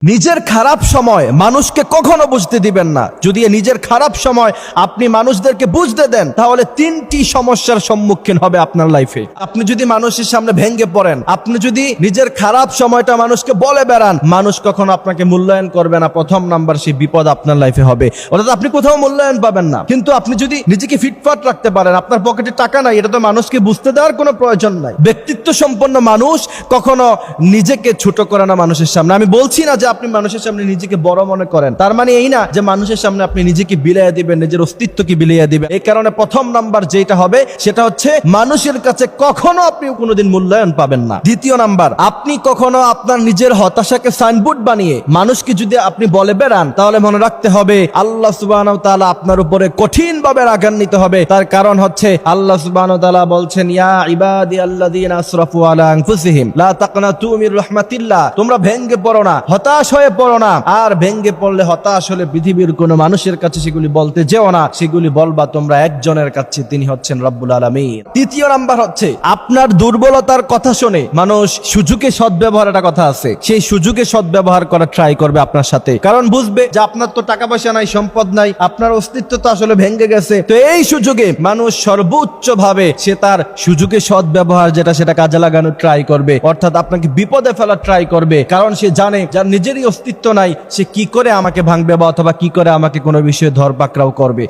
নিজের খারাপ সময় মানুষকে কখনো বুঝতে দিবেন না। যদি নিজের খারাপ সময় আপনি মানুষদেরকে বুঝতে দেন, তাহলে তিনটি সমস্যার সম্মুখীন হবে আপনার লাইফে। আপনি যদি মানুষের সামনে ভেঙে পড়েন, আপনি যদি নিজের খারাপ সময়টা মানুষকে বলে বেড়ান, মানুষ কখনো আপনাকে মূল্যায়ন করবে না। প্রথম নাম্বার, সেই বিপদ আপনার লাইফে হবে, অর্থাৎ আপনি কোথাও মূল্যায়ন পাবেন না। কিন্তু আপনি যদি নিজেকে ফিটফাট রাখতে পারেন, আপনার পকেটে টাকা নাই, এটা তো মানুষকে বুঝতে দেওয়ার কোনো প্রয়োজন নাই। ব্যক্তিত্ব সম্পন্ন মানুষ কখনো নিজেকে ছোট করে না মানুষের সামনে। আমি বলছি না যে আপনি মানুষের সামনে নিজেকে বড় মনে করেন, তার মানে এই না যে মানুষের সামনে আপনি নিজেকে বিলাইয়া দিবেন, নিজের অস্তিত্বকে বিলাইয়া দিবেন। এই কারণে প্রথম নাম্বার যেটা হবে সেটা হচ্ছে, মানুষের কাছে কখনো আপনি কোনোদিন মূল্যায়ন পাবেন না। দ্বিতীয় নাম্বার, আপনি কখনো আপনার নিজের হতাশাকে সাইনবোর্ড বানিয়ে মানুষকে যদি আপনি বলে বেড়ান, তাহলে মনে রাখতে হবে আল্লাহ সুবহানাহু ওয়া তাআলা আপনার উপরে কঠিন ভাবে রাগান্বিত হবে। তার কারণ হচ্ছে আল্লাহ সুবহানাহু ওয়া তাআলা বলছেন, ইয়া ইবাদিয়াল্লাযীনা আসরাফু আলা আনফুসিহিম লা তাকনাতু মির রাহমাতিল্লাহ। তোমরা ভেঙে পড়ো না, হতাশ হয়ে পড়ো না। আর ভেঙে পড়লে, হতাশ হলে পৃথিবীর কোনো মানুষের কাছে সেগুলি বলতে যেও না, সেগুলি বলবা তোমরা একজনের কাছে, তিনি হচ্ছেন রব্বুল আলামিন। তৃতীয় নাম্বার হচ্ছে, আপনার দুর্বলতার কথা শুনে মানুষ সুযোগে সদ্ব্যবহার, একটা কথা আছে, সেই সুযোগে সদ্ব্যবহার করা ট্রাই করবে আপনার সাথে। কারণ বুঝবে যে আপনার তো টাকা পয়সা নাই, সম্পদ নাই, আপনার অস্তিত্ব তো আসলে ভেঙে গেছে। তো এই সুযোগে মানুষ সর্বোচ্চ ভাবে সে তার সুযোগে সদ্ব্যবহার যেটা, সেটা কাজে লাগানোর ট্রাই করবে, অর্থাৎ আপনাকে বিপদে ফেলার ট্রাই করবে। কারণ সে জানে যার নিজেরই অস্তিত্ব নাই, সে কি করে আমাকে ভাঙবে বা অথবা কি করে আমাকে কোনো বিষয়ে ধরপাকড়াও করবে।